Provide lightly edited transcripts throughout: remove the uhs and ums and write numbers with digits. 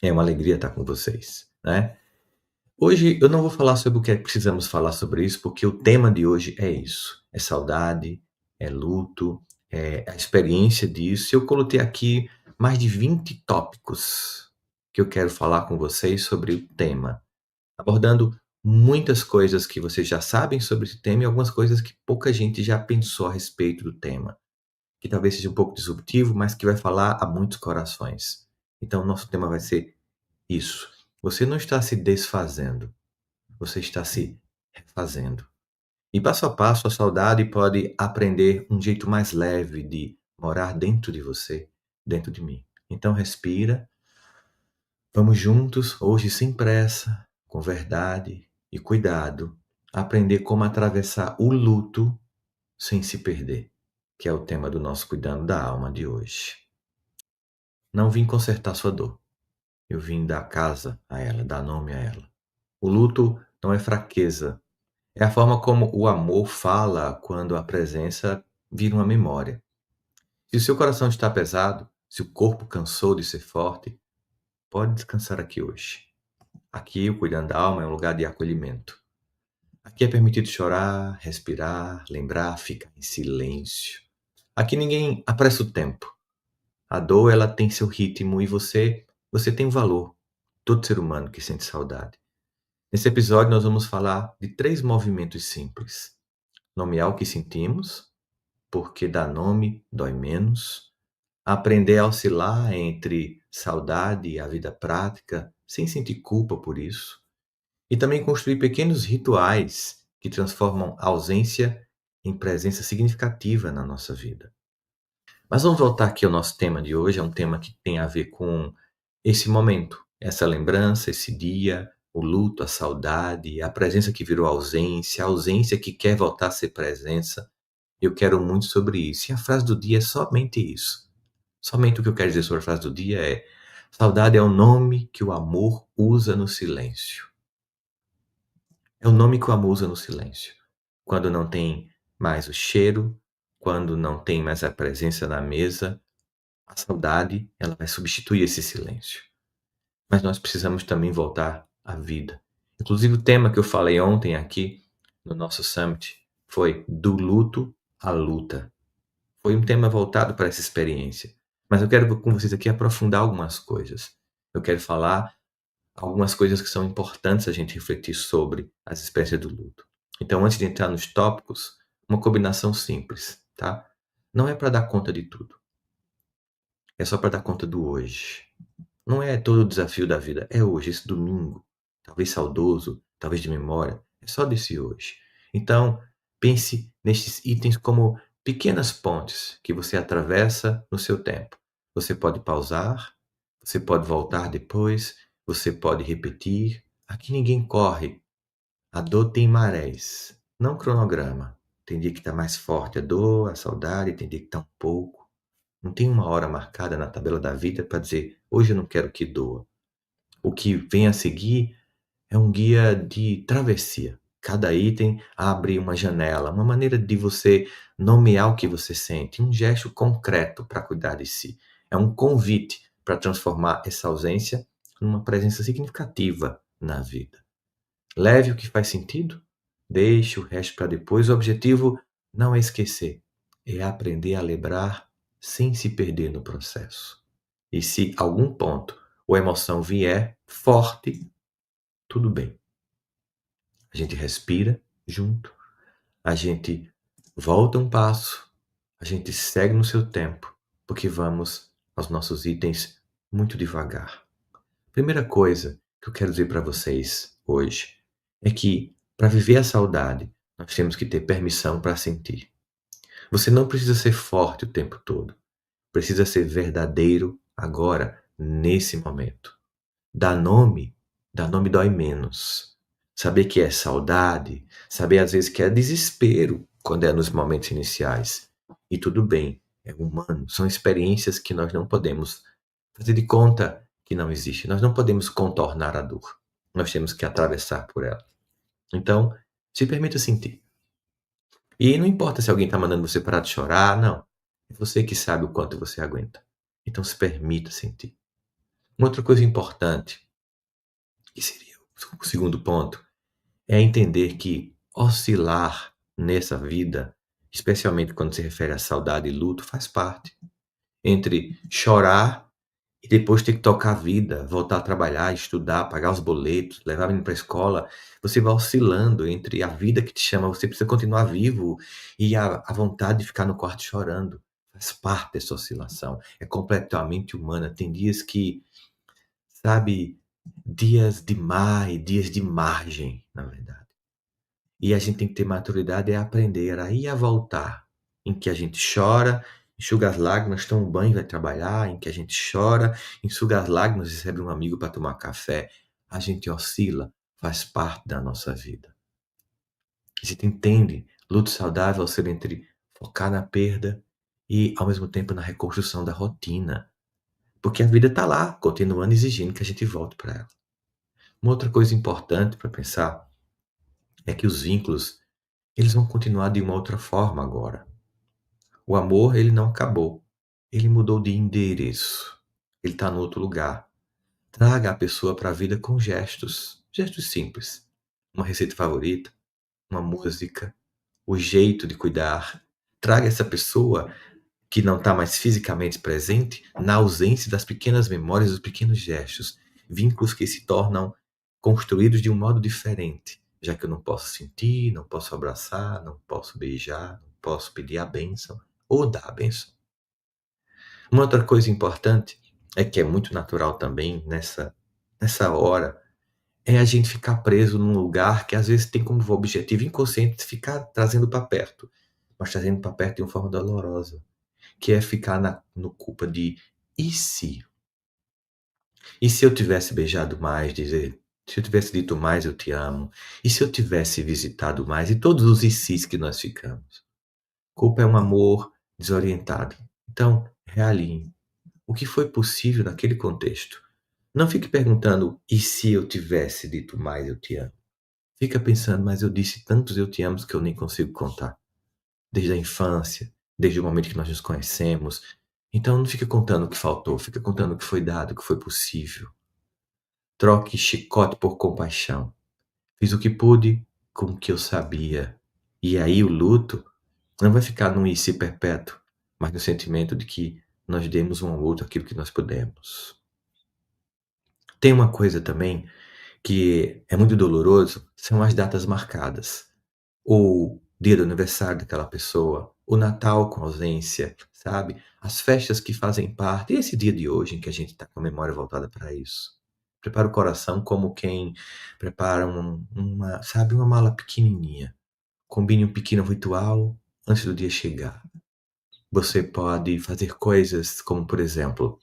É uma alegria estar com vocês, né? Hoje eu não vou falar sobre o que precisamos falar sobre isso, porque o tema de hoje é isso. É saudade, é luto, é a experiência disso. Eu coloquei aqui mais de 20 tópicos que eu quero falar com vocês sobre o tema, abordando muitas coisas que vocês já sabem sobre esse tema e algumas coisas que pouca gente já pensou a respeito do tema, que talvez seja um pouco disruptivo, mas que vai falar a muitos corações. Então, nosso tema vai ser isso. Você não está se desfazendo, você está se refazendo. E passo a passo, a saudade pode aprender um jeito mais leve de morar dentro de você, dentro de mim. Então, respira. Vamos juntos, hoje sem pressa, com verdade e cuidado, aprender como atravessar o luto sem se perder, que é o tema do nosso Cuidando da Alma de hoje. Não vim consertar sua dor, eu vim dar casa a ela, dar nome a ela. O luto não é fraqueza, é a forma como o amor fala quando a presença vira uma memória. Se o seu coração está pesado, se o corpo cansou de ser forte, pode descansar aqui hoje. Aqui, o Cuidando da Alma é um lugar de acolhimento. Aqui é permitido chorar, respirar, lembrar, ficar em silêncio. Aqui ninguém apressa o tempo. A dor, ela tem seu ritmo e você tem um valor. Todo ser humano que sente saudade. Nesse episódio, nós vamos falar de 3 movimentos simples. Nomear o que sentimos, porque dar nome dói menos. Aprender a oscilar entre saudade e a vida prática, sem sentir culpa por isso. E também construir pequenos rituais que transformam a ausência em presença significativa na nossa vida. Mas vamos voltar aqui ao nosso tema de hoje, é um tema que tem a ver com esse momento, essa lembrança, esse dia, o luto, a saudade, a presença que virou ausência, a ausência que quer voltar a ser presença. Eu quero muito sobre isso. E a frase do dia é somente isso. Somente o que eu quero dizer sobre a frase do dia é: saudade é o nome que o amor usa no silêncio. É o nome que o amor usa no silêncio. Quando não tem mais o cheiro, quando não tem mais a presença na mesa, a saudade, ela vai substituir esse silêncio. Mas nós precisamos também voltar à vida. Inclusive o tema que eu falei ontem aqui no nosso summit foi do luto à luta. Foi um tema voltado para essa experiência. Mas eu quero com vocês aqui aprofundar algumas coisas. Eu quero falar algumas coisas que são importantes a gente refletir sobre as experiências do luto. Então, antes de entrar nos tópicos, uma combinação simples, tá? Não é para dar conta de tudo. É só para dar conta do hoje. Não é todo o desafio da vida. É hoje, esse domingo. Talvez saudoso, talvez de memória. É só desse hoje. Então, pense nestes itens como pequenas pontes que você atravessa no seu tempo. Você pode pausar, você pode voltar depois, você pode repetir. Aqui ninguém corre. A dor tem marés, não cronograma. Tem dia que está mais forte a dor, a saudade, tem dia que está um pouco. Não tem uma hora marcada na tabela da vida para dizer, hoje eu não quero que doa. O que vem a seguir é um guia de travessia. Cada item abre uma janela, uma maneira de você nomear o que você sente, um gesto concreto para cuidar de si. É um convite para transformar essa ausência numa presença significativa na vida. Leve o que faz sentido, deixe o resto para depois. O objetivo não é esquecer, é aprender a lembrar sem se perder no processo. E se algum ponto ou emoção vier forte, tudo bem. A gente respira junto, a gente volta um passo, a gente segue no seu tempo, porque vamos aos nossos itens muito devagar. Primeira coisa que eu quero dizer para vocês hoje é que, para viver a saudade, nós temos que ter permissão para sentir. Você não precisa ser forte o tempo todo. Precisa ser verdadeiro agora, nesse momento. Dar nome dói menos. Saber que é saudade, saber às vezes que é desespero quando é nos momentos iniciais. E tudo bem, é humano. São experiências que nós não podemos fazer de conta que não existe. Nós não podemos contornar a dor. Nós temos que atravessar por ela. Então, se permita sentir. E não importa se alguém está mandando você parar de chorar, não. É você que sabe o quanto você aguenta. Então se permita sentir. Uma outra coisa importante, que seria o segundo ponto, é entender que oscilar nessa vida, especialmente quando se refere à saudade e luto, faz parte. Entre chorar e depois ter que tocar a vida, voltar a trabalhar, estudar, pagar os boletos, levar o menino para a escola, você vai oscilando entre a vida que te chama, você precisa continuar vivo, e a vontade de ficar no quarto chorando. Faz parte dessa oscilação. É completamente humana. Tem dias que, sabe, dias de mar e dias de margem, na verdade. E a gente tem que ter maturidade e aprender a ir a voltar, em que a gente chora, enxuga as lágrimas, toma um banho e vai trabalhar, em que a gente chora, enxuga as lágrimas, recebe um amigo para tomar café. A gente oscila, faz parte da nossa vida. A gente entende luto saudável ao ser entre focar na perda e, ao mesmo tempo, na reconstrução da rotina. Porque a vida está lá, continuando exigindo que a gente volte para ela. Uma outra coisa importante para pensar é que os vínculos, eles vão continuar de uma outra forma agora. O amor, ele não acabou. Ele mudou de endereço. Ele está no outro lugar. Traga a pessoa para a vida com gestos. Gestos simples. Uma receita favorita, uma música, o jeito de cuidar. Traga essa pessoa que não está mais fisicamente presente na ausência das pequenas memórias, dos pequenos gestos. Vínculos que se tornam construídos de um modo diferente, já que eu não posso sentir, não posso abraçar, não posso beijar, não posso pedir a bênção ou dar a bênção. Uma outra coisa importante, é que é muito natural também nessa hora, é a gente ficar preso num lugar que às vezes tem como objetivo inconsciente ficar trazendo para perto, mas trazendo para perto de uma forma dolorosa, que é ficar no culpa de "e se?". E se eu tivesse beijado mais, dizer, se eu tivesse dito mais eu te amo, e se eu tivesse visitado mais, e todos os "e se's" que nós ficamos. Culpa é um amor desorientado. Então, realinhe. O que foi possível naquele contexto? Não fique perguntando, e se eu tivesse dito mais eu te amo? Fica pensando, mas eu disse tantos eu te amo que eu nem consigo contar. Desde a infância, desde o momento que nós nos conhecemos. Então não fica contando o que faltou, fica contando o que foi dado, o que foi possível. Troque chicote por compaixão. Fiz o que pude com o que eu sabia. E aí o luto não vai ficar num e se perpétuo, mas no sentimento de que nós demos um ao outro aquilo que nós pudemos. Tem uma coisa também que é muito doloroso, são as datas marcadas. O dia do aniversário daquela pessoa, o Natal com ausência, sabe? As festas que fazem parte, e esse dia de hoje em que a gente está com a memória voltada para isso. Prepara o coração como quem prepara sabe, uma mala pequenininha. Combine um pequeno ritual antes do dia chegar. Você pode fazer coisas como, por exemplo,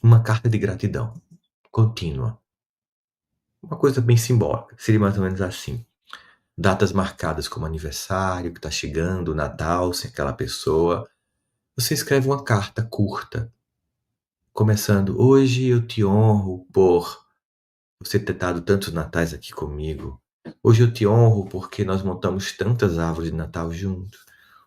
uma carta de gratidão contínua. Uma coisa bem simbólica, seria mais ou menos assim. Datas marcadas como aniversário, que está chegando, Natal, sem aquela pessoa. Você escreve uma carta curta, começando: hoje eu te honro por você ter dado tantos natais aqui comigo. Hoje eu te honro porque nós montamos tantas árvores de Natal juntos.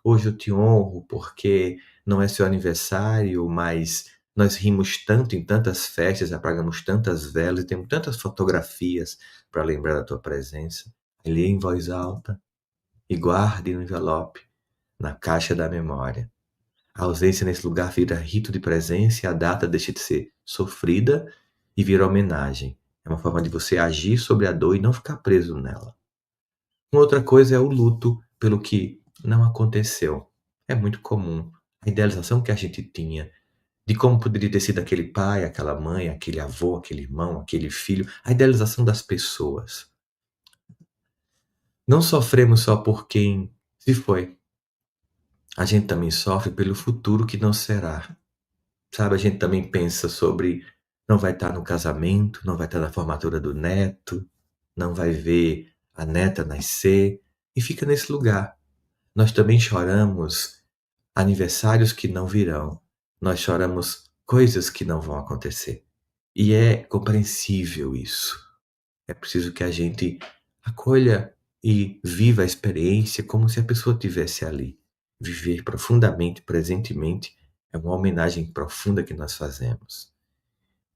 Hoje eu te honro porque não é seu aniversário, mas nós rimos tanto em tantas festas, apagamos tantas velas e temos tantas fotografias para lembrar da tua presença. Lê em voz alta e guarde no envelope, na caixa da memória. A ausência nesse lugar vira rito de presença e a data deixa de ser sofrida e vira homenagem. É uma forma de você agir sobre a dor e não ficar preso nela. Uma outra coisa é o luto pelo que não aconteceu. É muito comum. A idealização que a gente tinha de como poderia ter sido aquele pai, aquela mãe, aquele avô, aquele irmão, aquele filho, a idealização das pessoas. Não sofremos só por quem se foi. A gente também sofre pelo futuro que não será. Sabe, a gente também pensa sobre não vai estar no casamento, não vai estar na formatura do neto, não vai ver a neta nascer, e fica nesse lugar. Nós também choramos aniversários que não virão. Nós choramos coisas que não vão acontecer. E é compreensível isso. É preciso que a gente acolha e viva a experiência como se a pessoa estivesse ali. Viver profundamente, presentemente, é uma homenagem profunda que nós fazemos.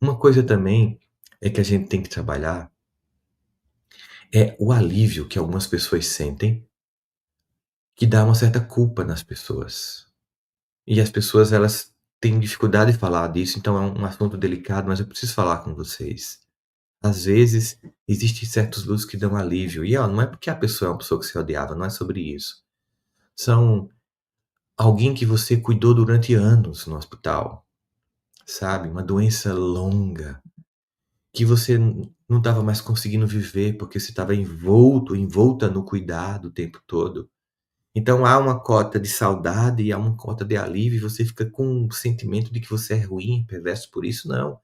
Uma coisa também é que a gente tem que trabalhar é o alívio que algumas pessoas sentem, que dá uma certa culpa nas pessoas. E as pessoas elas têm dificuldade de falar disso, então é um assunto delicado, mas eu preciso falar com vocês. Às vezes, existem certos lutos que dão alívio, e ó, não é porque a pessoa é uma pessoa que você odiava, não é sobre isso. São alguém que você cuidou durante anos no hospital, sabe? Uma doença longa, que você não estava mais conseguindo viver, porque você estava envolta no cuidado o tempo todo. Então há uma cota de saudade e há uma cota de alívio, e você fica com o sentimento de que você é ruim, perverso por isso, não.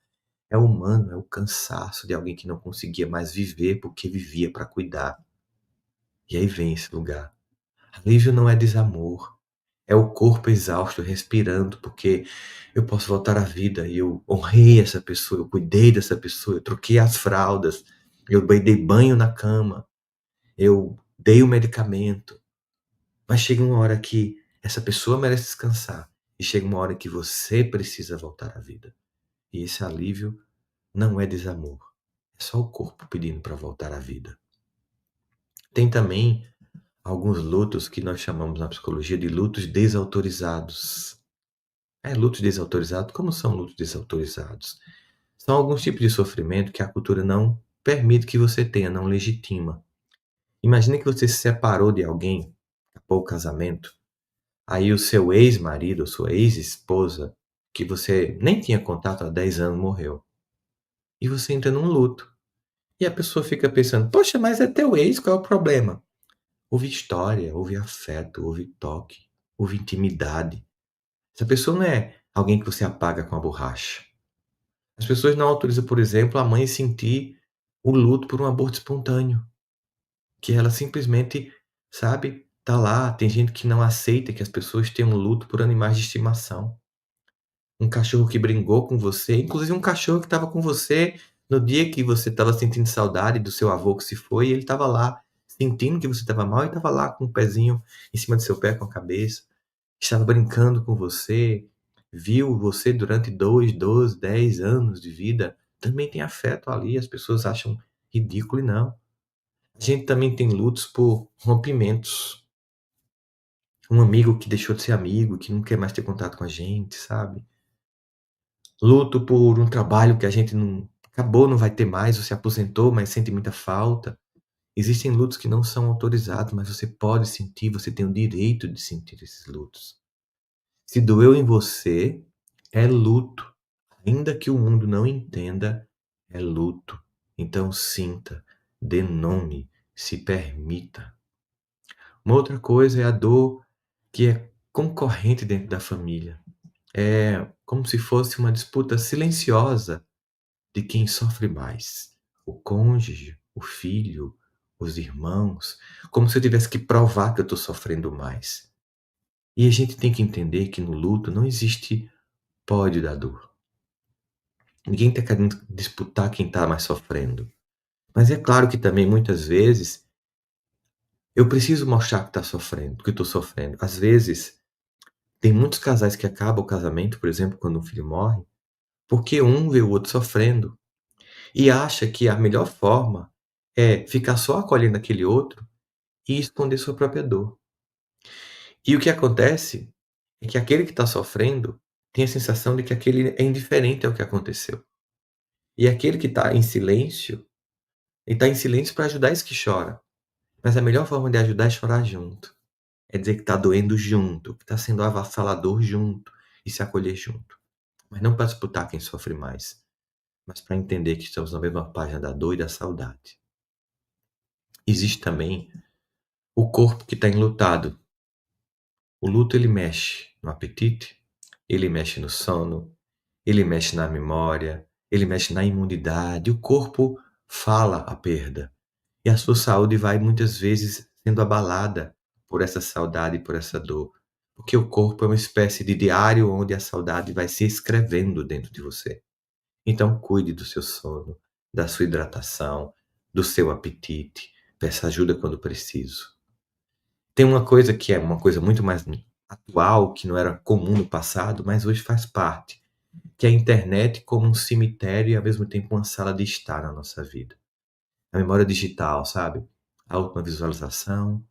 É humano, é o cansaço de alguém que não conseguia mais viver porque vivia para cuidar. E aí vem esse lugar. Alívio não é desamor, é o corpo exausto respirando, porque eu posso voltar à vida e eu honrei essa pessoa, eu cuidei dessa pessoa, eu troquei as fraldas, eu dei banho na cama, eu dei o medicamento. Mas chega uma hora que essa pessoa merece descansar e chega uma hora que você precisa voltar à vida. E esse alívio não é desamor, é só o corpo pedindo para voltar à vida. Tem também alguns lutos que nós chamamos na psicologia de lutos desautorizados. Lutos desautorizados, como são lutos desautorizados? São alguns tipos de sofrimento que a cultura não permite que você tenha, não legitima. Imagine que você se separou de alguém, acabou o casamento, aí o seu ex-marido ou sua ex-esposa, que você nem tinha contato há 10 anos, morreu. E você entra num luto. E a pessoa fica pensando, poxa, mas é teu ex, qual é o problema? Houve história, houve afeto, houve toque, houve intimidade. Essa pessoa não é alguém que você apaga com a borracha. As pessoas não autorizam, por exemplo, a mãe sentir o luto por um aborto espontâneo, que ela simplesmente, sabe, tá lá. Tem gente que não aceita que as pessoas tenham luto por animais de estimação. Um cachorro que brincou com você, inclusive um cachorro que estava com você no dia que você estava sentindo saudade do seu avô que se foi, e ele estava lá, sentindo que você estava mal, e estava lá com o pezinho em cima do seu pé, com a cabeça, estava brincando com você, viu você durante 2, 12, 10 anos de vida, também tem afeto ali, as pessoas acham ridículo e não. A gente também tem lutos por rompimentos. Um amigo que deixou de ser amigo, que não quer mais ter contato com a gente, sabe? Luto por um trabalho que a gente não acabou, não vai ter mais, ou se aposentou, mas sente muita falta. Existem lutos que não são autorizados, mas você pode sentir, você tem o direito de sentir esses lutos. Se doeu em você, é luto. Ainda que o mundo não entenda, é luto. Então sinta, dê nome, se permita. Uma outra coisa é a dor que é concorrente dentro da família. É como se fosse uma disputa silenciosa de quem sofre mais. O cônjuge, o filho, os irmãos, como se eu tivesse que provar que eu estou sofrendo mais. E a gente tem que entender que no luto não existe pódio da dor. Ninguém está querendo disputar quem está mais sofrendo. Mas é claro que também muitas vezes eu preciso mostrar que está sofrendo, que estou sofrendo. Às vezes tem muitos casais que acabam o casamento, por exemplo, quando um filho morre, porque um vê o outro sofrendo e acha que a melhor forma é ficar só acolhendo aquele outro e esconder sua própria dor. E o que acontece é que aquele que está sofrendo tem a sensação de que aquele é indiferente ao que aconteceu. E aquele que está em silêncio, ele está em silêncio para ajudar esse que chora. Mas a melhor forma de ajudar é chorar junto. É dizer que está doendo junto, que está sendo avassalador junto e se acolher junto. Mas não para disputar quem sofre mais, mas para entender que estamos na mesma página da dor e da saudade. Existe também o corpo que está enlutado. O luto ele mexe no apetite, ele mexe no sono, ele mexe na memória, ele mexe na imunidade. O corpo fala a perda. E a sua saúde vai muitas vezes sendo abalada por essa saudade e por essa dor. Porque o corpo é uma espécie de diário onde a saudade vai se escrevendo dentro de você. Então cuide do seu sono, da sua hidratação, do seu apetite. Peça ajuda quando preciso. Tem uma coisa que é uma coisa muito mais atual, que não era comum no passado, mas hoje faz parte. que a internet como um cemitério e ao mesmo tempo uma sala de estar na nossa vida. A memória digital, sabe? A última visualização,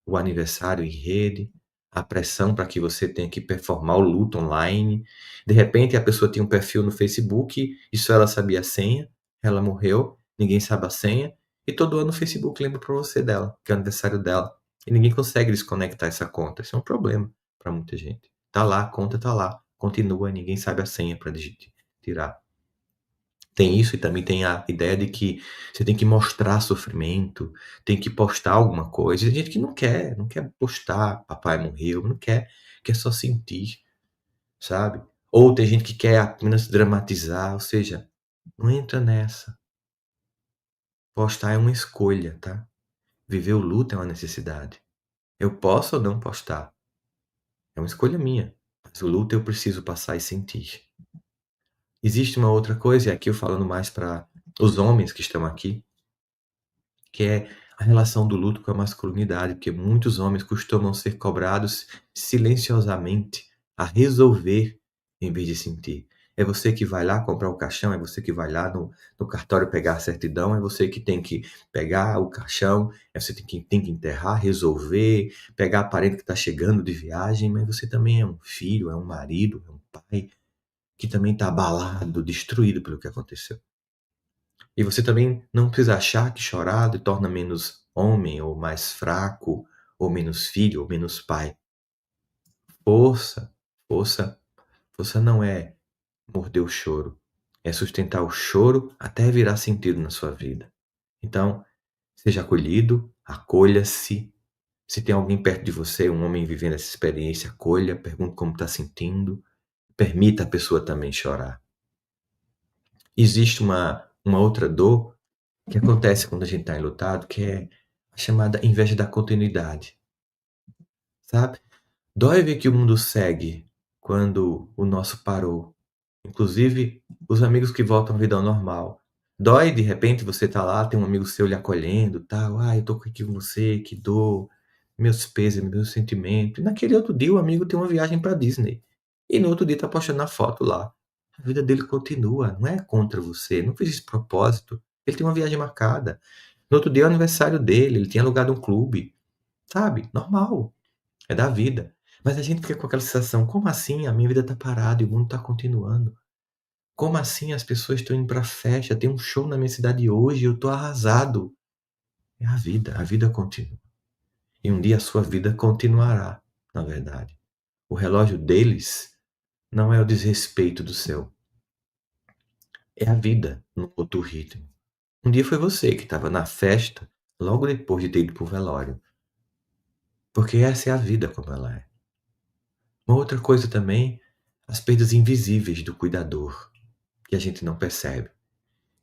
o aniversário em rede, a pressão para que você tenha que performar o luto online. De repente, a pessoa tinha um perfil no Facebook e só ela sabia a senha, ela morreu, ninguém sabe a senha, e todo ano o Facebook lembra para você dela, que é o aniversário dela. E ninguém consegue desconectar essa conta. Isso é um problema para muita gente. Tá lá, a conta tá lá, continua, ninguém sabe a senha para tirar. Tem isso e também tem a ideia de que você tem que mostrar sofrimento, tem que postar alguma coisa. Tem gente que não quer postar papai morreu, não quer, quer só sentir, sabe. Ou tem gente que quer apenas dramatizar, ou seja, não entra nessa. Postar é uma escolha, tá. Viver o luto é uma necessidade. Eu posso ou não postar, é uma escolha minha, mas o luto eu preciso passar e sentir. Existe uma outra coisa, e aqui eu falando mais para os homens que estão aqui, que é a relação do luto com a masculinidade, porque muitos homens costumam ser cobrados silenciosamente a resolver em vez de sentir. É você que vai lá comprar o caixão, é você que vai lá no cartório pegar a certidão, é você que tem que pegar o caixão, é você tem que enterrar, resolver, pegar a parente que está chegando de viagem, mas você também é um filho, é um marido, é um pai que também está abalado, destruído pelo que aconteceu. E você também não precisa achar que chorar lhe torna menos homem, ou mais fraco, ou menos filho, ou menos pai. Força, força, força não é morder o choro, é sustentar o choro até virar sentido na sua vida. Então, seja acolhido, acolha-se. Se tem alguém perto de você, um homem vivendo essa experiência, acolha, pergunte como está sentindo, permita a pessoa também chorar. Existe uma outra dor que acontece quando a gente está enlutado, que é a chamada inveja da continuidade, sabe. Dói ver que o mundo segue quando o nosso parou, inclusive os amigos que voltam à vida ao normal. Dói, de repente, você tá lá, tem um amigo seu lhe acolhendo, tal: "Ai, eu tô aqui com você, que dor, meus pêsames, meus sentimentos", e naquele outro dia o amigo tem uma viagem pra Disney, e no outro dia tá postando a foto lá. A vida dele continua, não é contra você, não fez esse propósito, ele tem uma viagem marcada. No outro dia é o aniversário dele, ele tinha alugado um clube, sabe, normal, é da vida. Mas a gente fica com aquela sensação: "Como assim a minha vida tá parada e o mundo tá continuando? Como assim as pessoas estão indo pra festa, tem um show na minha cidade hoje e eu tô arrasado". É a vida continua. E um dia a sua vida continuará, na verdade. O relógio deles não é o desrespeito do seu, é a vida num outro ritmo. Um dia foi você que estava na festa, logo depois de ter ido para o velório, porque essa é a vida como ela é. Uma outra coisa também, as perdas invisíveis do cuidador, que a gente não percebe.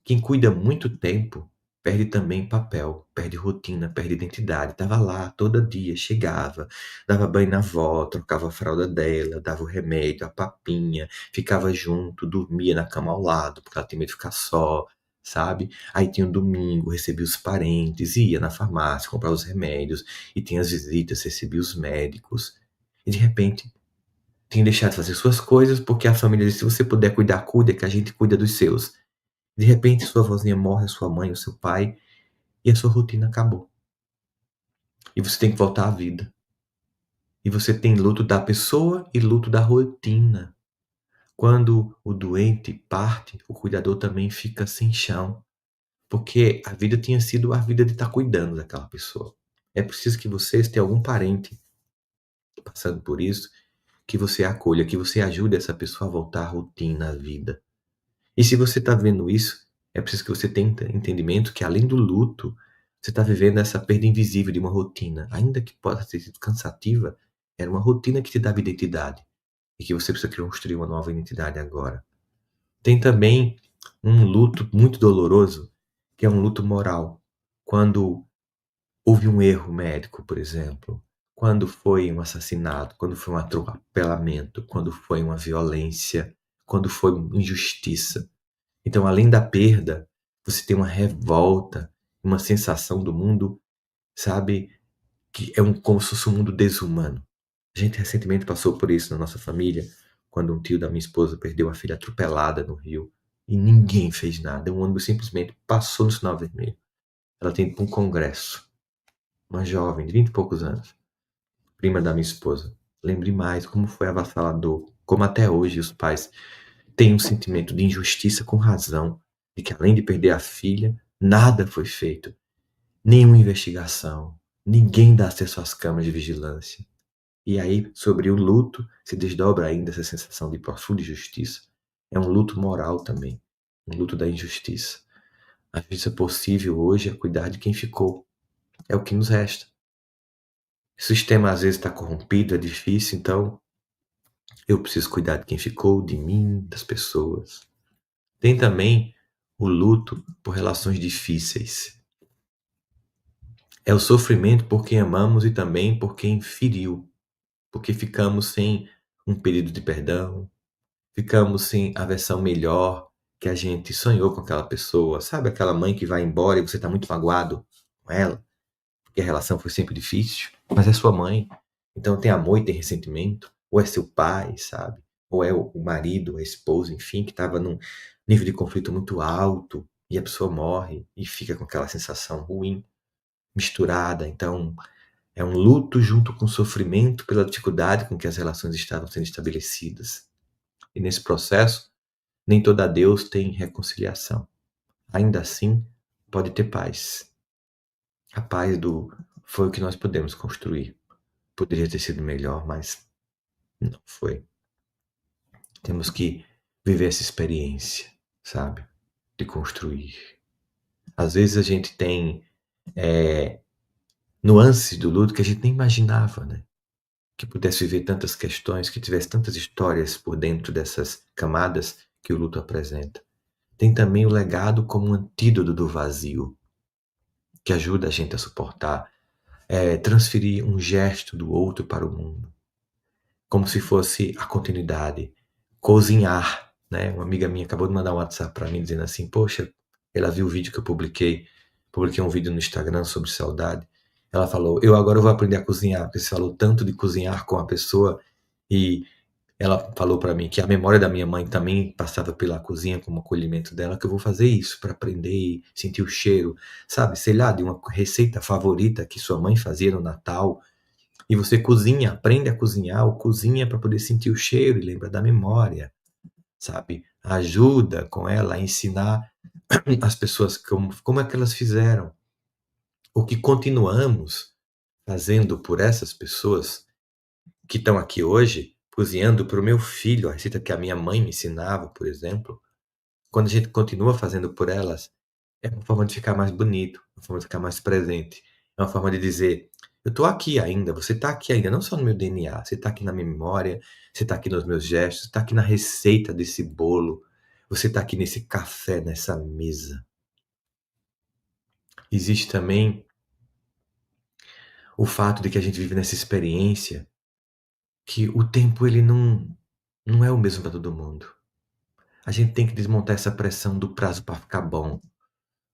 Quem cuida muito tempo perde também papel, perde rotina, perde identidade. Estava lá todo dia, chegava, dava banho na avó, trocava a fralda dela, dava o remédio, a papinha, ficava junto, dormia na cama ao lado, porque ela tinha medo de ficar só, sabe? Aí tinha o domingo, recebia os parentes, ia na farmácia comprar os remédios, e tinha as visitas, recebia os médicos. E de repente, tinha deixado de fazer suas coisas, porque a família disse: se você puder cuidar, cuida, que a gente cuida dos seus. De repente, sua vozinha morre, a sua mãe, o seu pai, e a sua rotina acabou. E você tem que voltar à vida. E você tem luto da pessoa e luto da rotina. Quando o doente parte, o cuidador também fica sem chão, porque a vida tinha sido a vida de estar cuidando daquela pessoa. É preciso que vocês tenham algum parente passando por isso, que você acolha, que você ajude essa pessoa a voltar à rotina, à vida. E se você está vendo isso, é preciso que você tenha entendimento que, além do luto, você está vivendo essa perda invisível de uma rotina, ainda que possa ter sido cansativa, era uma rotina que te dava identidade e que você precisa construir uma nova identidade agora. Tem também um luto muito doloroso, que é um luto moral, quando houve um erro médico, por exemplo, quando foi um assassinato, quando foi um atropelamento, quando foi uma violência, quando foi uma injustiça. Então, além da perda, você tem uma revolta, uma sensação do mundo, sabe, que é como se fosse um mundo desumano. A gente recentemente passou por isso na nossa família, quando um tio da minha esposa perdeu a filha atropelada no Rio e ninguém fez nada. Um ônibus simplesmente passou no sinal vermelho. Ela tem um congresso. Uma jovem de 20 e poucos anos, prima da minha esposa. Lembre mais como foi avassalador, como até hoje os pais têm um sentimento de injustiça com razão, de que além de perder a filha, nada foi feito, nenhuma investigação, ninguém dá acesso às câmaras de vigilância. E aí, sobre o luto, se desdobra ainda essa sensação de profunda injustiça. É um luto moral também, um luto da injustiça. A justiça possível hoje é cuidar de quem ficou, é o que nos resta. O sistema às vezes está corrompido, é difícil, então eu preciso cuidar de quem ficou, de mim, das pessoas. Tem também o luto por relações difíceis. É o sofrimento por quem amamos e também por quem feriu, porque ficamos sem um período de perdão, ficamos sem a versão melhor que a gente sonhou com aquela pessoa. Sabe aquela mãe que vai embora e você está muito magoado com ela, porque a relação foi sempre difícil, mas é sua mãe. Então tem amor e tem ressentimento. Ou é seu pai, sabe? Ou é o marido, a esposa, enfim, que estava num nível de conflito muito alto e a pessoa morre e fica com aquela sensação ruim, misturada. Então é um luto junto com sofrimento pela dificuldade com que as relações estavam sendo estabelecidas. E nesse processo, nem todo adeus tem reconciliação. Ainda assim, pode ter paz. A paz do foi o que nós podemos construir. Poderia ter sido melhor, mas não foi. Temos que viver essa experiência, sabe? De construir. Às vezes a gente tem nuances do luto que a gente nem imaginava, né? Que pudesse viver tantas questões, que tivesse tantas histórias por dentro dessas camadas que o luto apresenta. Tem também o legado como um antídoto do vazio, que ajuda a gente a suportar, transferir um gesto do outro para o mundo, como se fosse a continuidade. Cozinhar, né? Uma amiga minha acabou de mandar um WhatsApp para mim dizendo assim, poxa, ela viu o vídeo que eu publiquei um vídeo no Instagram sobre saudade. Ela falou, eu agora vou aprender a cozinhar, porque você falou tanto de cozinhar com a pessoa e ela falou para mim que a memória da minha mãe também passava pela cozinha como acolhimento dela, que eu vou fazer isso para aprender e sentir o cheiro, sabe? Sei lá, de uma receita favorita que sua mãe fazia no Natal, e você cozinha, aprende a cozinhar, ou cozinha para poder sentir o cheiro e lembra da memória, sabe? Ajuda com ela a ensinar as pessoas como é que elas fizeram. O que continuamos fazendo por essas pessoas que estão aqui hoje, cozinhando para o meu filho, a receita que a minha mãe me ensinava, por exemplo, quando a gente continua fazendo por elas, é uma forma de ficar mais bonito, uma forma de ficar mais presente, é uma forma de dizer, eu estou aqui ainda, você está aqui ainda, não só no meu DNA, você está aqui na minha memória, você está aqui nos meus gestos, você está aqui na receita desse bolo, você está aqui nesse café, nessa mesa. Existe também o fato de que a gente vive nessa experiência que o tempo ele não é o mesmo para todo mundo. A gente tem que desmontar essa pressão do prazo para ficar bom.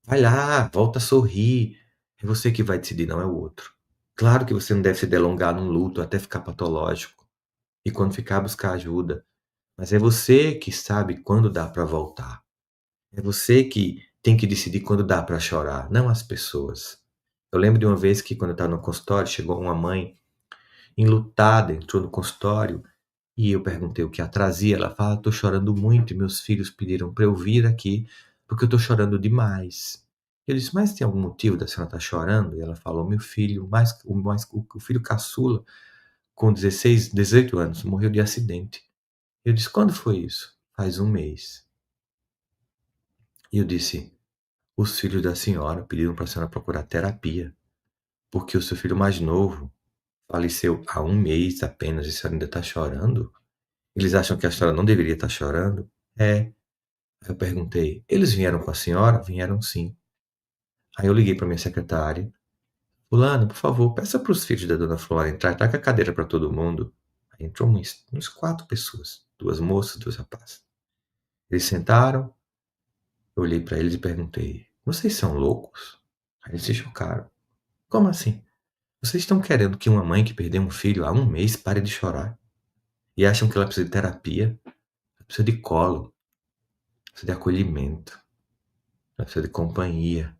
Vai lá, volta a sorrir. É você que vai decidir, não é o outro. Claro que você não deve se delongar num luto até ficar patológico. E quando ficar, buscar ajuda. Mas é você que sabe quando dá para voltar. É você que tem que decidir quando dá para chorar, não as pessoas. Eu lembro de uma vez que, quando eu estava no consultório, chegou uma mãe enlutada, entrou no consultório e eu perguntei o que a trazia. Ela fala: estou chorando muito e meus filhos pediram para eu vir aqui porque eu estou chorando demais. Eu disse: mas tem algum motivo da senhora estar chorando? E ela falou: meu filho, o filho caçula, com 16, 18 anos, morreu de acidente. Eu disse: quando foi isso? Faz um mês. E eu disse: os filhos da senhora pediram para a senhora procurar terapia, porque o seu filho mais novo faleceu há um mês apenas e a senhora ainda está chorando? Eles acham que a senhora não deveria estar chorando? É. Aí eu perguntei: eles vieram com a senhora? Vieram sim. Aí eu liguei para minha secretária: fulano, por favor, peça para os filhos da dona Flora entrar, traga a cadeira para todo mundo. Aí entrou uns 4 pessoas, 2 moças, 2 rapazes. Eles sentaram, eu olhei para eles e perguntei: vocês são loucos? Aí eles se chocaram. Como assim? Vocês estão querendo que uma mãe que perdeu um filho há um mês pare de chorar? e acham que ela precisa de terapia, ela precisa de colo, precisa de acolhimento, ela precisa de companhia,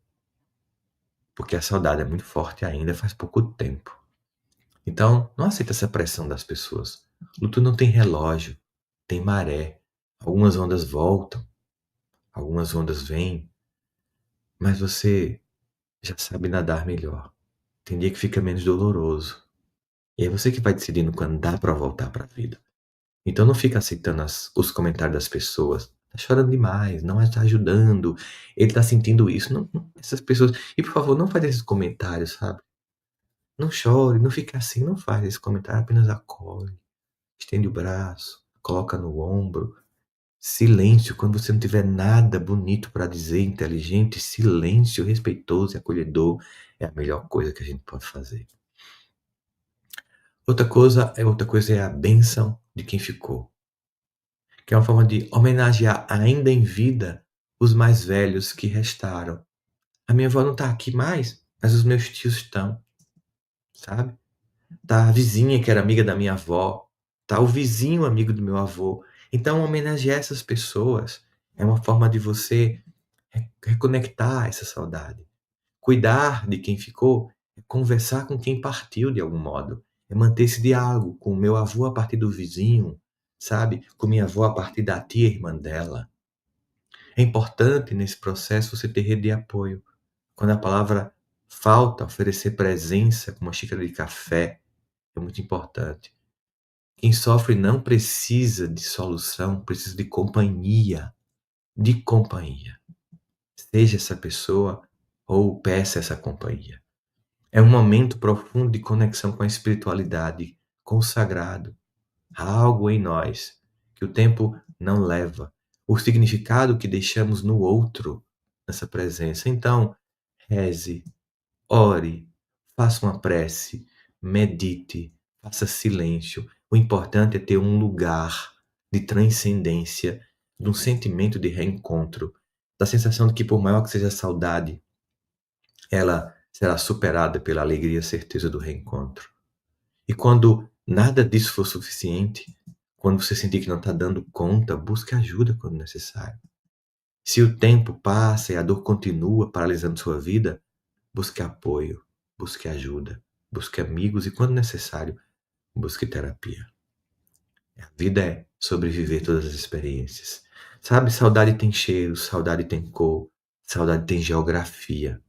porque a saudade é muito forte ainda, faz pouco tempo. Então, não aceita essa pressão das pessoas. Luto não tem relógio, tem maré. Algumas ondas voltam, algumas ondas vêm, mas você já sabe nadar melhor. Tem dia que fica menos doloroso. E é você que vai decidindo quando dá pra voltar pra vida. Então não fica aceitando os comentários das pessoas. Tá chorando demais, não está ajudando, ele tá sentindo isso. Essas pessoas. E por favor, não faz esses comentários, sabe? Não chore, não fica assim, não faz esse comentário, apenas acolhe, estende o braço, coloca no ombro. Silêncio, quando você não tiver nada bonito para dizer, inteligente, silêncio respeitoso e acolhedor é a melhor coisa que a gente pode fazer. Outra coisa é a bênção de quem ficou, que é uma forma de homenagear ainda em vida os mais velhos que restaram. A minha avó não está aqui mais, mas os meus tios estão, sabe? Tá a vizinha que era amiga da minha avó, tá o vizinho amigo do meu avô. Então, homenagear essas pessoas é uma forma de você reconectar essa saudade. Cuidar de quem ficou é conversar com quem partiu de algum modo. É manter esse diálogo com o meu avô a partir do vizinho, sabe? Com minha avó a partir da tia irmã dela. É importante nesse processo você ter rede de apoio. Quando a palavra falta, oferecer presença com uma xícara de café é muito importante. Quem sofre não precisa de solução, precisa de companhia. De companhia. Seja essa pessoa ou peça essa companhia. É um momento profundo de conexão com a espiritualidade, com o sagrado. Há algo em nós que o tempo não leva. O significado que deixamos no outro, nessa presença. Então, reze, ore, faça uma prece, medite, faça silêncio. O importante é ter um lugar de transcendência, de um sentimento de reencontro, da sensação de que, por maior que seja a saudade, ela será superada pela alegria e certeza do reencontro. E quando nada disso for suficiente, quando você sentir que não está dando conta, busque ajuda quando necessário. Se o tempo passa e a dor continua paralisando sua vida, busque apoio, busque ajuda, busque amigos e, quando necessário, busque terapia. A vida é sobreviver todas as experiências. Sabe, saudade tem cheiro, saudade tem cor, saudade tem geografia.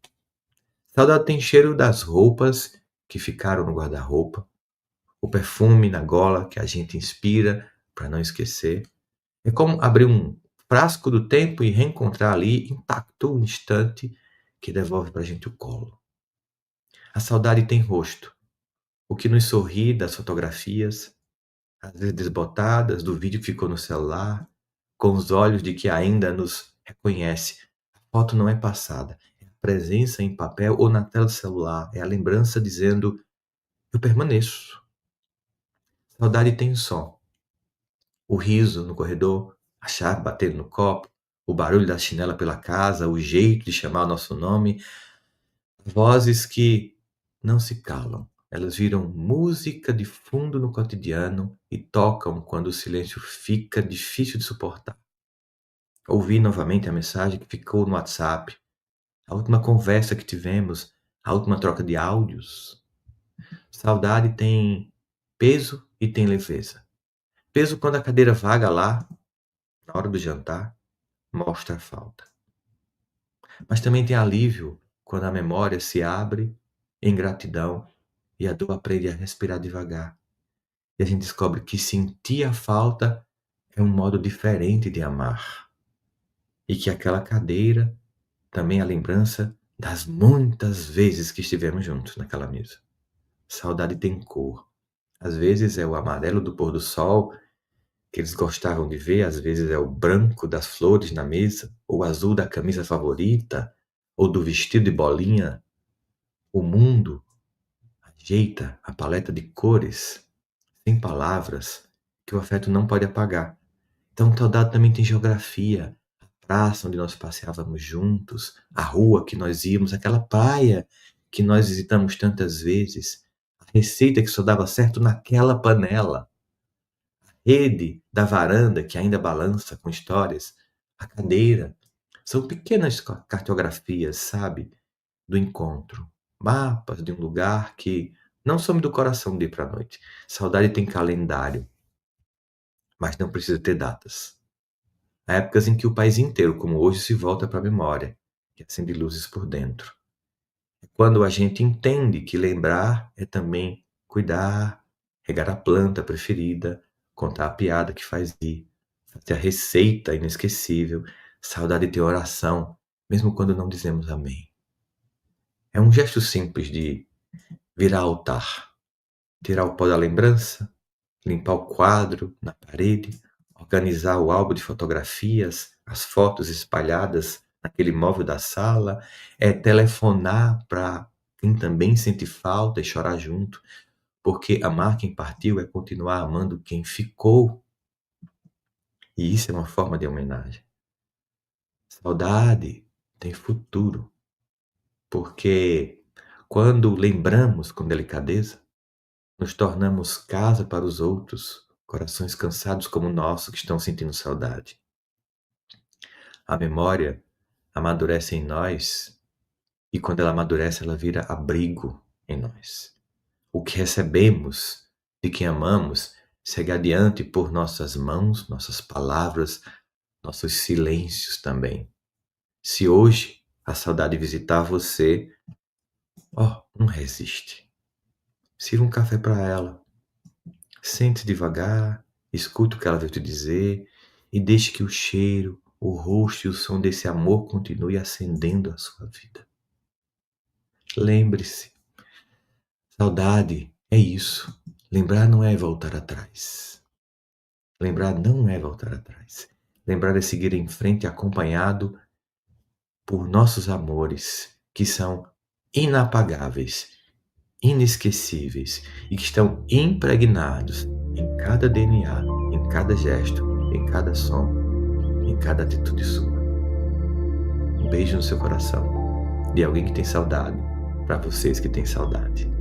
Saudade tem cheiro das roupas que ficaram no guarda-roupa, o perfume na gola que a gente inspira para não esquecer. É como abrir um frasco do tempo e reencontrar ali, intacto, um instante que devolve para a gente o colo. A saudade tem rosto, o que nos sorri das fotografias, às vezes desbotadas, do vídeo que ficou no celular, com os olhos de que ainda nos reconhece. A foto não é passada, é a presença em papel ou na tela do celular, é a lembrança dizendo: eu permaneço. Saudade tem som, o riso no corredor, a chave batendo no copo, o barulho da chinela pela casa, o jeito de chamar o nosso nome, vozes que não se calam. Elas viram música de fundo no cotidiano e tocam quando o silêncio fica difícil de suportar. Ouvi novamente a mensagem que ficou no WhatsApp, a última conversa que tivemos, a última troca de áudios. Saudade tem peso e tem leveza. Peso quando a cadeira vaga lá, na hora do jantar, mostra a falta. Mas também tem alívio quando a memória se abre em gratidão e a dor aprende a respirar devagar. E a gente descobre que sentir a falta é um modo diferente de amar. E que aquela cadeira também é a lembrança das muitas vezes que estivemos juntos naquela mesa. Saudade tem cor. Às vezes é o amarelo do pôr do sol que eles gostavam de ver, às vezes é o branco das flores na mesa, ou o azul da camisa favorita, ou do vestido de bolinha. O mundo ajeita a paleta de cores, sem palavras, que o afeto não pode apagar. Então, saudade também tem geografia. A praça onde nós passeávamos juntos, a rua que nós íamos, aquela praia que nós visitamos tantas vezes, a receita que só dava certo naquela panela, rede da varanda que ainda balança com histórias, a cadeira. São pequenas cartografias, sabe, do encontro. Mapas de um lugar que não some do coração de dia para noite. Saudade tem calendário, mas não precisa ter datas. Há épocas em que o país inteiro, como hoje, se volta para a memória e acende luzes por dentro. É quando a gente entende que lembrar é também cuidar, regar a planta preferida, contar a piada que faz rir, fazer a receita inesquecível, saudade de oração, mesmo quando não dizemos amém. É um gesto simples de virar altar, tirar o pó da lembrança, limpar o quadro na parede, organizar o álbum de fotografias, as fotos espalhadas naquele móvel da sala, é telefonar para quem também sente falta e chorar junto, porque amar quem partiu é continuar amando quem ficou, e isso é uma forma de homenagem. Saudade tem futuro, porque quando lembramos com delicadeza, nos tornamos casa para os outros, corações cansados como o nosso que estão sentindo saudade. A memória amadurece em nós e quando ela amadurece, ela vira abrigo em nós. O que recebemos de quem amamos segue adiante por nossas mãos, nossas palavras, nossos silêncios também. Se hoje a saudade visitar você, não resiste. Sirva um café para ela. Sente devagar, escute o que ela veio te dizer e deixe que o cheiro, o rosto e o som desse amor continue acendendo a sua vida. Lembre-se, saudade é isso. Lembrar não é voltar atrás. Lembrar não é voltar atrás. Lembrar é seguir em frente acompanhado por nossos amores, que são inapagáveis, inesquecíveis e que estão impregnados em cada DNA, em cada gesto, em cada som, em cada atitude sua. Um beijo no seu coração de alguém que tem saudade, para vocês que têm saudade.